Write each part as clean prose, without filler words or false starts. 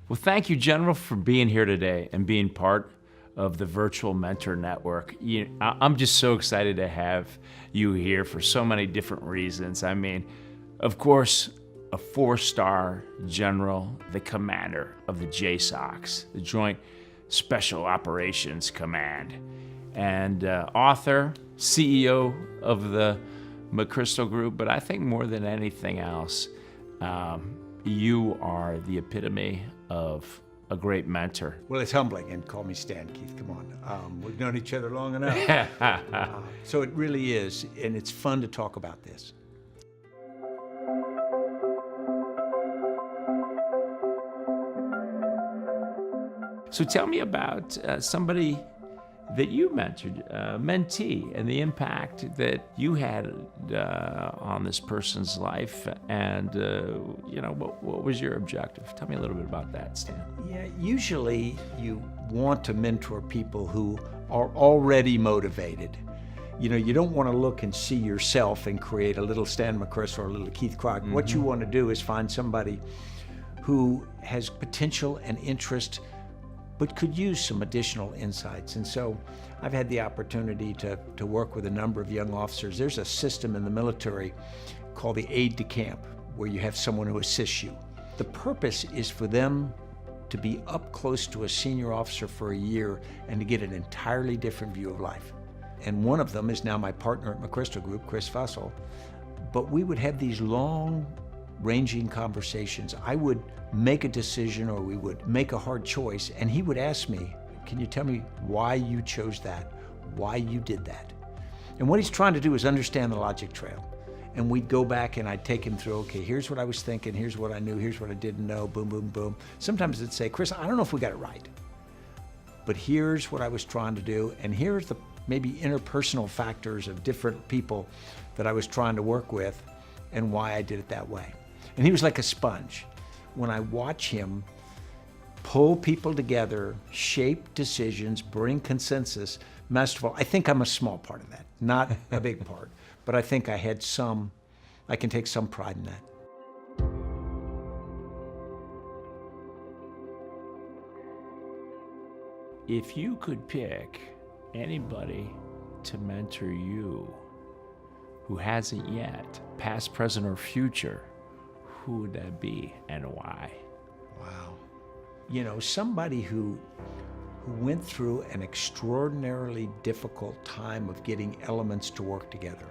Well, thank you, General, for being here today and being part of the Virtual Mentor Network. I'm just so excited to have you here for so many different reasons. I mean, of course, a four-star general, the commander of the JSOCs, the Joint Special Operations Command, and author, CEO of the McChrystal Group. But I think more than anything else, you are the epitome of a great mentor. Well, it's humbling, and call me Stan, Keith, come on. We've known each other long enough. So it really is, and it's fun to talk about this. So tell me about somebody that you mentored, mentee, and the impact that you had on this person's life, and what was your objective? Tell me a little bit about that, Stan. Yeah, usually you want to mentor people who are already motivated. You don't want to look and see yourself and create a little Stan McChrystal or a little Keith Krach. Mm-hmm. What you want to do is find somebody who has potential and interest, but could use some additional insights. And so I've had the opportunity to work with a number of young officers. There's a system in the military called the aide de camp, where you have someone who assists you. The purpose is for them to be up close to a senior officer for a year and to get an entirely different view of life. And one of them is now my partner at McChrystal Group, Chris Fussell. But we would have these long-ranging conversations. I would make a decision, or we would make a hard choice, and he would ask me, can you tell me why you chose that, why you did that? And what he's trying to do is understand the logic trail. And we'd go back and I'd take him through, okay, here's what I was thinking, here's what I knew, here's what I didn't know, boom, boom, boom. Sometimes it'd say, Chris, I don't know if we got it right, but here's what I was trying to do, and here's the maybe interpersonal factors of different people that I was trying to work with and why I did it that way. And he was like a sponge. When I watch him pull people together, shape decisions, bring consensus, masterful, I think I'm a small part of that, not a big part, but I think I can take some pride in that. If you could pick anybody to mentor you who hasn't yet, past, present, or future, who would that be and why? Wow. Somebody who went through an extraordinarily difficult time of getting elements to work together.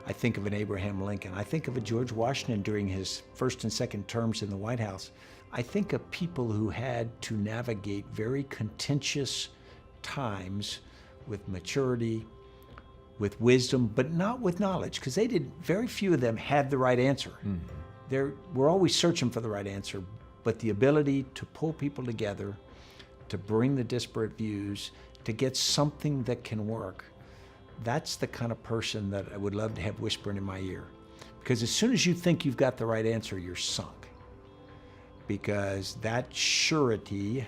I think of an Abraham Lincoln. I think of a George Washington during his first and second terms in the White House. I think of people who had to navigate very contentious times with maturity, with wisdom, but not with knowledge, because very few of them had the right answer. Mm-hmm. We're always searching for the right answer, but the ability to pull people together, to bring the disparate views, to get something that can work, that's the kind of person that I would love to have whispering in my ear. Because as soon as you think you've got the right answer, you're sunk. Because that surety,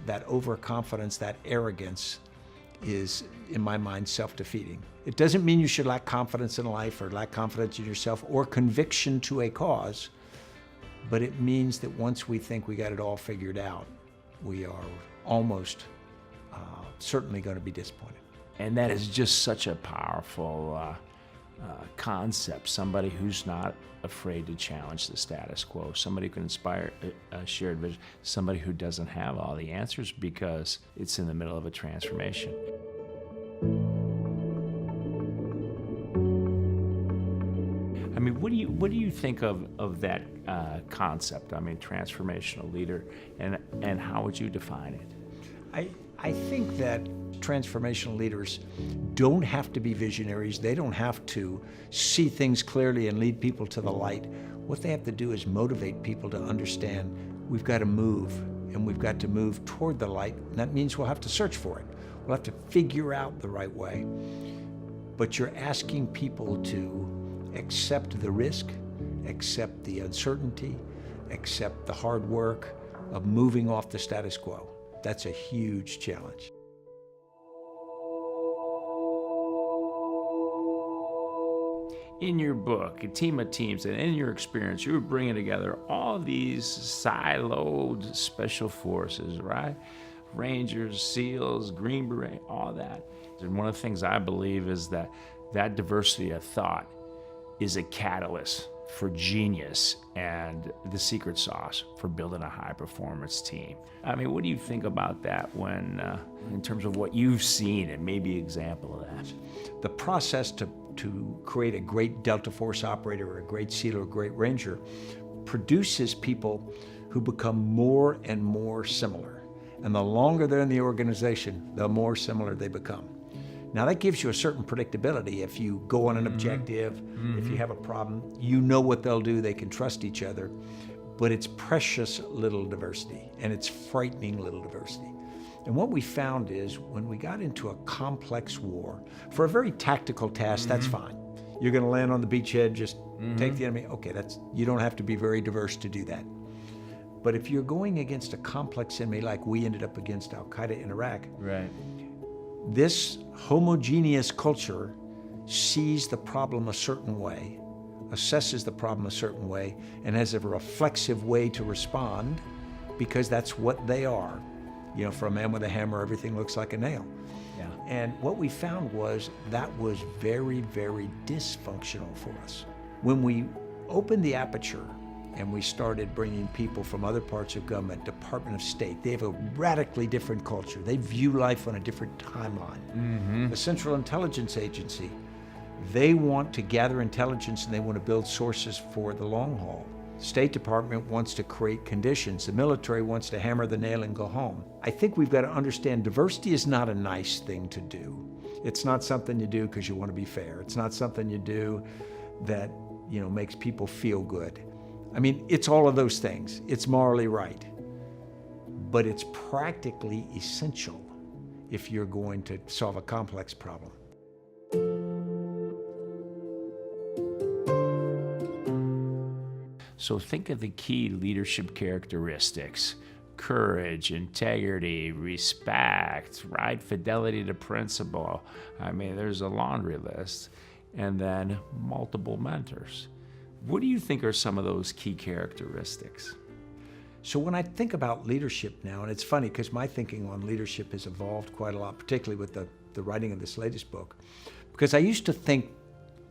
that overconfidence, that arrogance is, in my mind, self-defeating. It doesn't mean you should lack confidence in life or lack confidence in yourself or conviction to a cause, but it means that once we think we got it all figured out, we are almost certainly going to be disappointed. And that is just such a powerful concept. Somebody who's not afraid to challenge the status quo, somebody who can inspire a shared vision, somebody who doesn't have all the answers because it's in the middle of a transformation. I mean, what do you think of that concept? I mean, transformational leader, and how would you define it? I think that transformational leaders don't have to be visionaries. They don't have to see things clearly and lead people to the light. What they have to do is motivate people to understand we've got to move, and we've got to move toward the light. And that means we'll have to search for it. We'll have to figure out the right way. But you're asking people to accept the risk, accept the uncertainty, accept the hard work of moving off the status quo. That's a huge challenge. in your book, a team of teams, and in your experience, you were bringing together all these siloed special forces, right? Rangers, SEALs, Green Beret, all that. And one of the things I believe is that that diversity of thought is a catalyst for genius and the secret sauce for building a high-performance team. I mean, what do you think about that when, in terms of what you've seen and maybe an example of that? The process to create a great Delta Force operator or a great SEAL or a great Ranger produces people who become more and more similar. And the longer they're in the organization, the more similar they become. Now that gives you a certain predictability. If you go on an objective, if you have a problem, you know what they'll do, they can trust each other. But it's precious little diversity, and it's frightening little diversity. And what we found is when we got into a complex war, for a very tactical task, that's fine. You're gonna land on the beachhead, just take the enemy. Okay, you don't have to be very diverse to do that. But if you're going against a complex enemy like we ended up against Al-Qaeda in Iraq, Right. this homogeneous culture sees the problem a certain way, assesses the problem a certain way, and has a reflexive way to respond because that's what they are. You know, for a man with a hammer, everything looks like a nail. Yeah. And what we found was that was very, very dysfunctional for us. When we opened the aperture and we started bringing people from other parts of government, Department of State, they have a radically different culture. They view life on a different timeline. The Central Intelligence Agency, they want to gather intelligence and they want to build sources for the long haul. State Department wants to create conditions. The military wants to hammer the nail and go home. I think we've got to understand diversity is not a nice thing to do. It's not something you do because you want to be fair. It's not something you do that, you know, makes people feel good. I mean, it's all of those things. It's morally right. But it's practically essential if you're going to solve a complex problem. So think of the key leadership characteristics: courage, integrity, respect, right? Fidelity to principle. I mean, there's a laundry list. And then multiple mentors. What do you think are some of those key characteristics? So when I think about leadership now, and it's funny because my thinking on leadership has evolved quite a lot, particularly with the writing of this latest book, because I used to think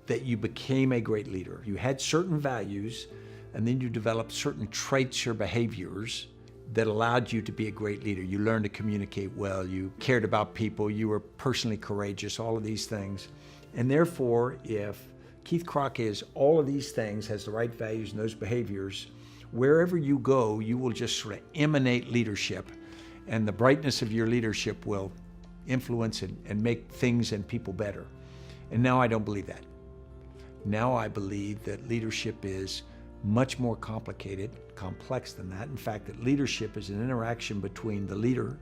that you became a great leader. You had certain values, and then you developed certain traits or behaviors that allowed you to be a great leader. You learned to communicate well, you cared about people, you were personally courageous, all of these things. And therefore, if Keith Krach is all of these things, has the right values and those behaviors, wherever you go, you will just sort of emanate leadership, and the brightness of your leadership will influence and make things and people better. And now I don't believe that. Now I believe that leadership is much more complicated, complex than that. In fact, that leadership is an interaction between the leader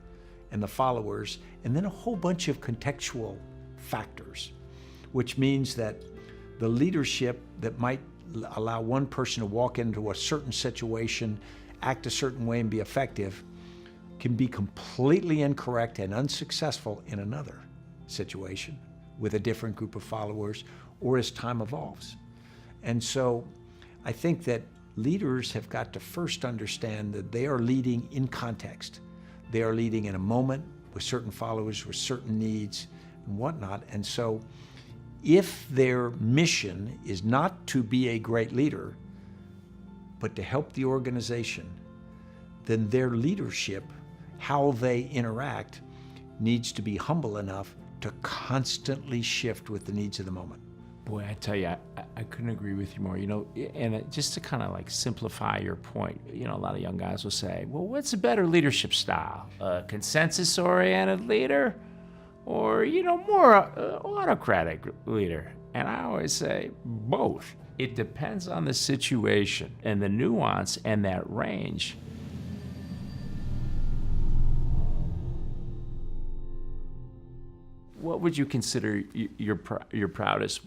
and the followers, and then a whole bunch of contextual factors, which means that the leadership that might allow one person to walk into a certain situation, act a certain way, and be effective can be completely incorrect and unsuccessful in another situation with a different group of followers or as time evolves. And so I think that leaders have got to first understand that they are leading in context. They are leading in a moment with certain followers, with certain needs and whatnot. And so if their mission is not to be a great leader, but to help the organization, then their leadership, how they interact, needs to be humble enough to constantly shift with the needs of the moment. Boy, I tell you, I couldn't agree with you more. You know, and just to kind of like simplify your point, you know, a lot of young guys will say, well, what's a better leadership style? A consensus-oriented leader? Or, you know, more autocratic leader? And I always say both. It depends on the situation and the nuance and that range. What would you consider your proudest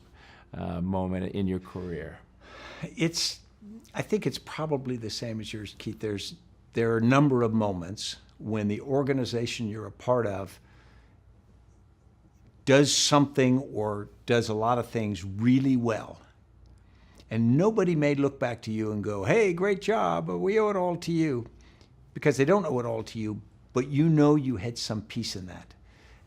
moment in your career? I think it's probably the same as yours, Keith. There are a number of moments when the organization you're a part of does something or does a lot of things really well, And nobody may look back to you and go, hey, great job, but we owe it all to you. Because they don't owe it all to you, but you know you had some piece in that.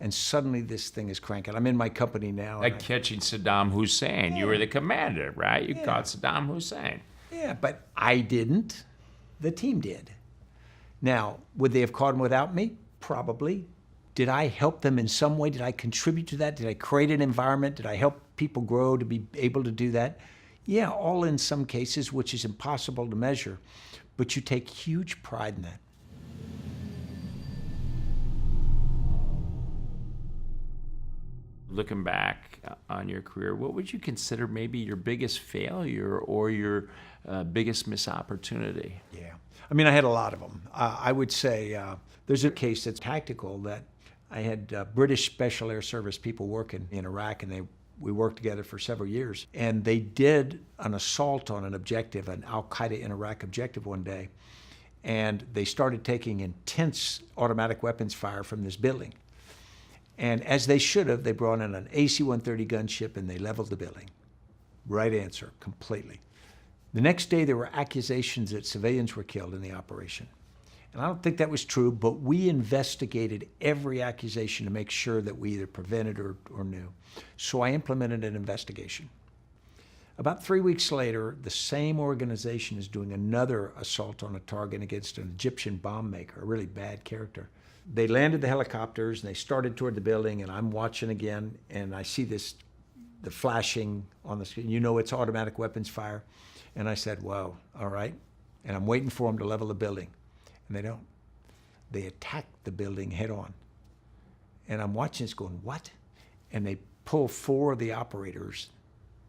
And suddenly this thing is cranking. I'm in my company now. Like catching Saddam Hussein. Yeah. You were the commander, right? You Yeah. caught Saddam Hussein. Yeah, but I didn't. The team did. Now, would they have caught him without me? Probably. Did I help them in some way? Did I contribute to that? Did I create an environment? Did I help people grow to be able to do that? Yeah, all in some cases, which is impossible to measure. But you take huge pride in that. Looking back on your career, what would you consider maybe your biggest failure or your biggest missed opportunity? Yeah. I mean, I had a lot of them. I would say there's a case that's tactical that I had British Special Air Service people working in Iraq, and we worked together for several years. And they did an assault on an objective, an Al-Qaeda in Iraq objective one day. And they started taking intense automatic weapons fire from this building. And as they should have, they brought in an AC-130 gunship and they leveled the building. Right answer, completely. The next day, there were accusations that civilians were killed in the operation. And I don't think that was true, but we investigated every accusation to make sure that we either prevented or knew. So I implemented an investigation. About 3 weeks later, the same organization is doing another assault on a target against an Egyptian bomb maker, a really bad character. They landed the helicopters and they started toward the building, and I'm watching again, and I see the flashing on the screen. You know it's automatic weapons fire. And I said, whoa, all right. And I'm waiting for them to level the building. And they don't. They attack the building head on. And I'm watching this going, what? And they pull 4 of the operators,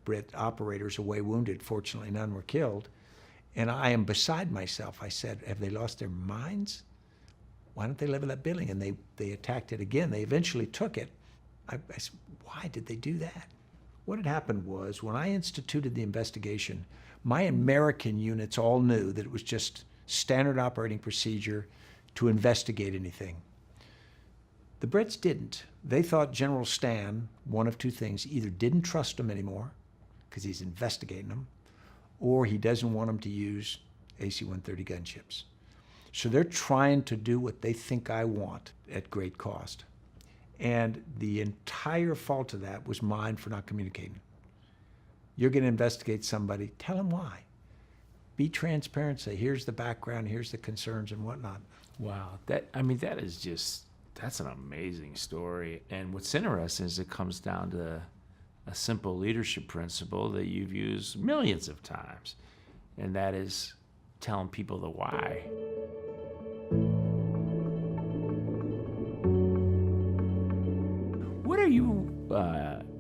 Brit operators, away wounded. Fortunately, none were killed. And I am beside myself. I said, have they lost their minds? Why don't they level that building? And they attacked it again. They eventually took it. I said, why did they do that? What had happened was, when I instituted the investigation, my American units all knew that it was just standard operating procedure to investigate anything. The Brits didn't. They thought General Stan, one of two things, either didn't trust him anymore because he's investigating them, or he doesn't want them to use AC-130 gunships. So they're trying to do what they think I want at great cost. And the entire fault of that was mine for not communicating. You're going to investigate somebody, tell them why. Be transparent, say, here's the background, here's the concerns and whatnot. Wow, that's an amazing story. And what's interesting is it comes down to a simple leadership principle that you've used millions of times, and that is telling people the why. What are you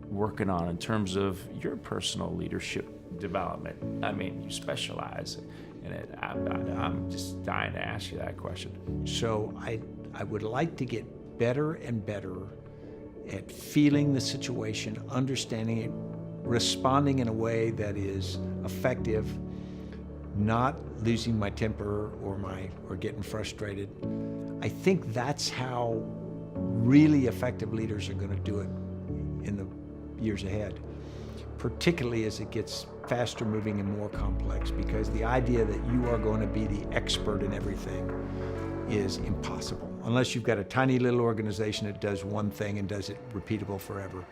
working on in terms of your personal leadership development? I mean, you specialize in it. I'm just dying to ask you that question. So I would like to get better and better at feeling the situation, understanding it, responding in a way that is effective, not losing my temper or getting frustrated. I think that's how really effective leaders are going to do it in the years ahead, particularly as it gets faster moving and more complex, because the idea that you are going to be the expert in everything is impossible unless you've got a tiny little organization that does one thing and does it repeatable forever.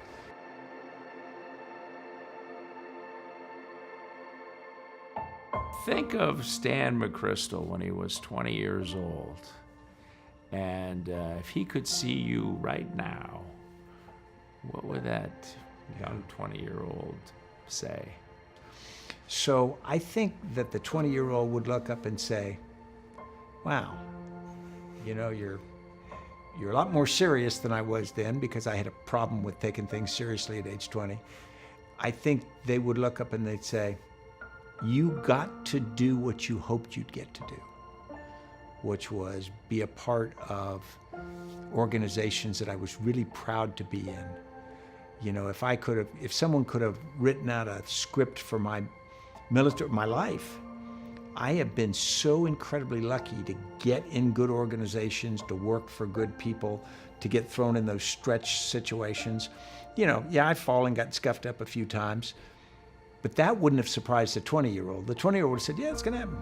Think of Stan McChrystal when he was 20 years old. And if he could see you right now, what would that young 20-year-old say? So I think that the 20-year-old would look up and say, wow, you know, you're a lot more serious than I was then, because I had a problem with taking things seriously at age 20. I think they would look up and they'd say, you got to do what you hoped you'd get to do, which was be a part of organizations that I was really proud to be in. You know, if someone could have written out a script for my life, I have been so incredibly lucky to get in good organizations, to work for good people, to get thrown in those stretch situations. You know, yeah, I've fallen, got scuffed up a few times, But that wouldn't have surprised the 20-year-old. The 20-year-old would have said, yeah, it's going to happen.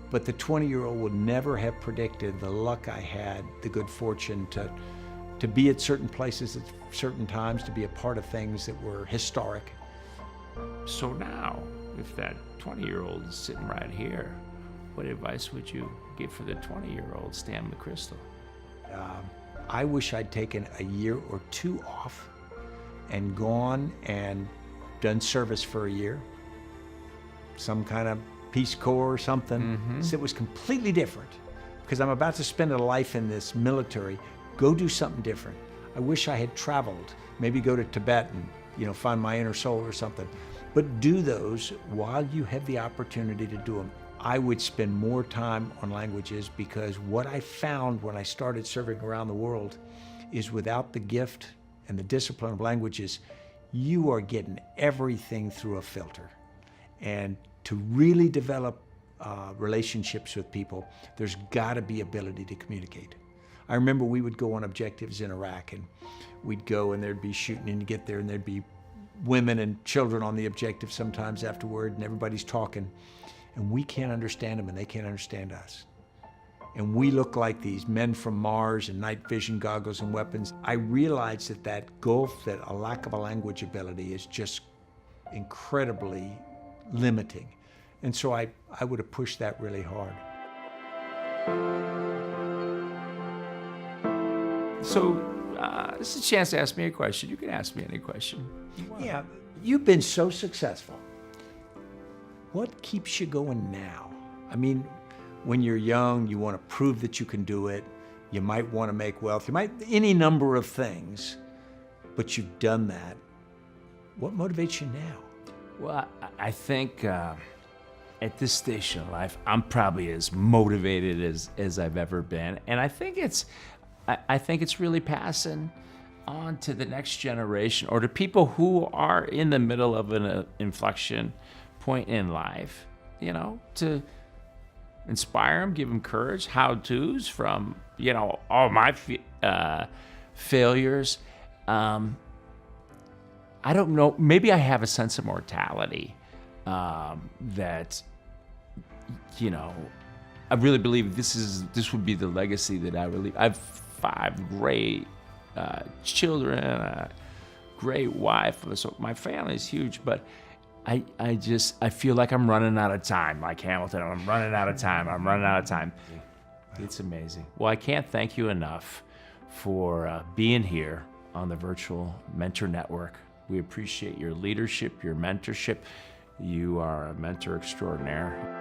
But the 20-year-old would never have predicted the luck I had, the good fortune to be at certain places at certain times, to be a part of things that were historic. So now, if that 20-year-old is sitting right here, what advice would you give for the 20-year-old Stan McChrystal? I wish I'd taken a year or two off and gone and done service for a year, some kind of Peace Corps or something. So it was completely different, because I'm about to spend a life in this military. Go do something different. I wish I had traveled, maybe go to Tibet and find my inner soul or something. But do those while you have the opportunity to do them. I would spend more time on languages, because what I found when I started serving around the world is without the gift and the discipline of languages, you are getting everything through a filter. And to really develop relationships with people, there's got to be ability to communicate. I remember we would go on objectives in Iraq, and we'd go and there'd be shooting, and you get there and there'd be women and children on the objective sometimes afterward, and everybody's talking. And we can't understand them, and they can't understand us. And we look like these men from Mars in night vision goggles and weapons. I realized that gulf, that a lack of a language ability is just incredibly limiting. And so I would have pushed that really hard. So this is a chance to ask me a question. You can ask me any question. Yeah, you've been so successful. What keeps you going now? I mean, when you're young, you want to prove that you can do it. You might want to make wealth. You might, any number of things, but you've done that. What motivates you now? Well, I think at this station of life, I'm probably as motivated as I've ever been, and I think it's really passing on to the next generation, or to people who are in the middle of an inflection point in life, to inspire them, give them courage, how-tos from, all my failures. I don't know, maybe I have a sense of mortality that, I really believe this would be the legacy that I really, I've 5 great children, a great wife, so my family is huge, but I feel like I'm running out of time, like Hamilton. I'm running out of time. It's amazing. Well, I can't thank you enough for being here on the Virtual Mentor Network. We appreciate your leadership, your mentorship. You are a mentor extraordinaire.